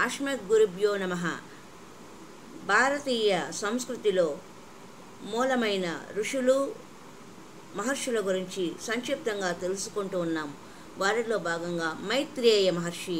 అస్మద్గురుభ్యో నమః. భారతీయ సంస్కృతిలో మూలమైన ఋషులు మహర్షుల గురించి సంక్షిప్తంగా తెలుసుకుంటూ ఉన్నాం. వారిలో భాగంగా మైత్రేయ మహర్షి,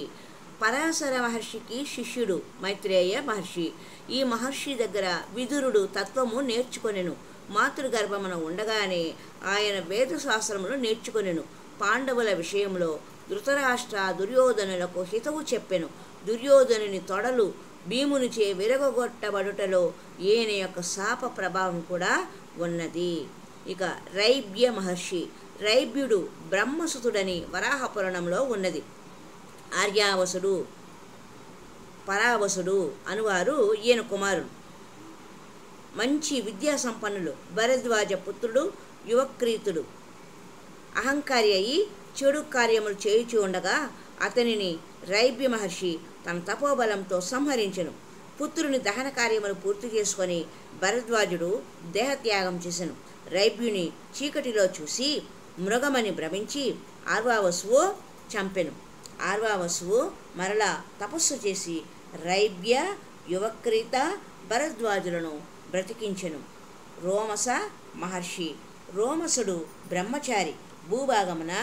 పరాశర మహర్షికి శిష్యుడు మైత్రేయ మహర్షి. ఈ మహర్షి దగ్గర విదురుడు తత్వము నేర్చుకొనెను. మాతృగర్భమున ఉండగానే ఆయన వేదశాస్త్రములు నేర్చుకొనెను. పాండవుల విషయంలో ధృతరాష్ట్ర దుర్యోధనులకు హితవు చెప్పెను. దుర్యోధనుని తొడలు భీమునిచే విరగొట్టబడుటలో ఈయన యొక్క శాప ప్రభావం కూడా ఉన్నది. ఇక రైభ్య మహర్షి, రైభ్యుడు బ్రహ్మసుతుడని వరాహపురాణంలో ఉన్నది. ఆర్యావసుడు, పరావసుడు అనువారు ఈయన కుమారుడు. మంచి విద్యా సంపన్నులు. భరద్వాజ పుత్రుడు, యువక్రీతుడు. అహంకారి అయి చెడు కార్యములు చేయుచూ ఉండగా అతనిని రైభ్య మహర్షి తన తపోబలంతో సంహరించెను. పుత్రుని దహన కార్యములు పూర్తి చేసుకొని భరద్వాజుడు దేహత్యాగం చేసెను. రైభ్యుని చీకటిలో చూసి మృగమని భ్రమించి ఆర్వావసువు చంపెను. ఆర్వావసువు మరలా తపస్సు చేసి రైభ్య, యువక్రీత, భరద్వాజులను బ్రతికించెను. రోమస మహర్షి, రోమసుడు బ్రహ్మచారి. భూభాగమున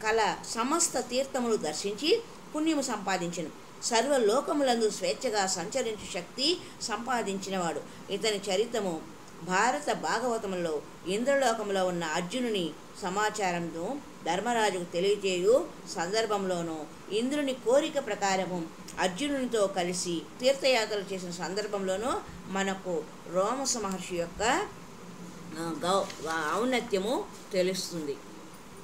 కల సమస్త తీర్థములు దర్శించి పుణ్యము సంపాదించెను. సర్వలోకములందు స్వేచ్ఛగా సంచరించు శక్తి సంపాదించినవాడు. ఇతని చరిత్రము భారత భాగవతములో ఇంద్రలోకములో ఉన్న అర్జునుని సమాచారంతో ధర్మరాజుకు తెలియజేయు సందర్భంలోనూ, ఇంద్రుని కోరిక ప్రకారము అర్జునునితో కలిసి తీర్థయాత్రలు చేసిన సందర్భంలోనూ మనకు రోమస మహర్షి యొక్క ఔన్నత్యము తెలుస్తుంది.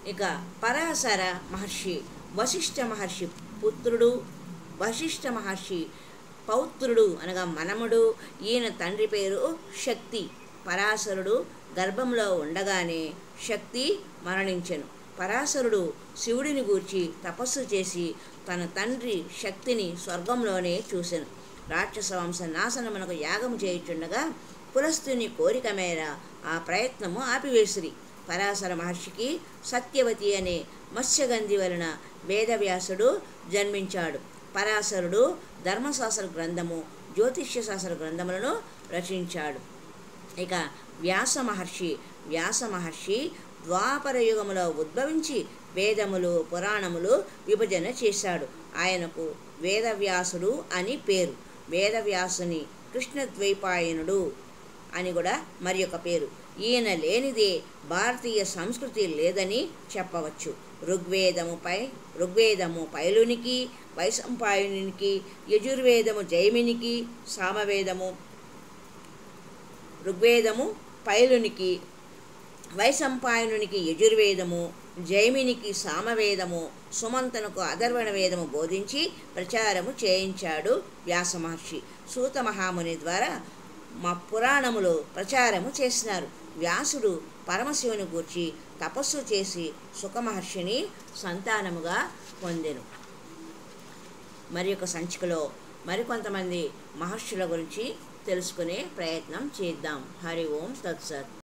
ఇక పరాశర మహర్షి, వశిష్ఠ మహర్షి పుత్రుడు, వశిష్ఠ మహర్షి పౌత్రుడు అనగా మనముడు. ఈయన తండ్రి పేరు శక్తి. పరాశరుడు గర్భంలో ఉండగానే శక్తి మరణించెను. పరాశరుడు శివుడిని గూర్చి తపస్సు చేసి తన తండ్రి శక్తిని స్వర్గంలోనే చూసెను. రాక్షస వంశ నాశనమునకు యాగము చేయుచుండగా పులస్తుని కోరిక మేర ఆ ప్రయత్నము ఆపివేసిరి. పరాశర మహర్షికి సత్యవతి అనే మత్స్యగంధి వలన వేదవ్యాసుడు జన్మించాడు. పరాశరుడు ధర్మశాస్త్ర గ్రంథము, జ్యోతిష్య శాస్త్ర గ్రంథములను రచించాడు. ఇక వ్యాస మహర్షి, వ్యాస మహర్షి ద్వాపర యుగములో ఉద్భవించి వేదములు, పురాణములు విభజన చేశాడు. ఆయనకు వేదవ్యాసుడు అని పేరు. వేదవ్యాసుని కృష్ణద్వైపాయనుడు అని కూడా మరి ఒక పేరు. ఈయన లేనిదే భారతీయ సంస్కృతి లేదని చెప్పవచ్చు. ఋగ్వేదము పైలునికి, వైశంపాయనునికి, యజుర్వేదము జైమినికి, సామవేదము ఋగ్వేదము పైలునికి, వైశంపాయనునికి యజుర్వేదము, జైమినికి సామవేదము, సుమంతనుకు అథర్వణ వేదము బోధించి ప్రచారము చేయించాడు వ్యాస మహర్షి. సూత మహాముని ద్వారా మా పురాణములు ప్రచారము చేసినారు. వ్యాసుడు పరమశివుని గూర్చి తపస్సు చేసి సుఖమహర్షిని సంతానముగా పొందెను. మరి ఒక సంచికలో మరికొంతమంది మహర్షుల గురించి తెలుసుకునే ప్రయత్నం చేద్దాం. హరి ఓం తత్సత్.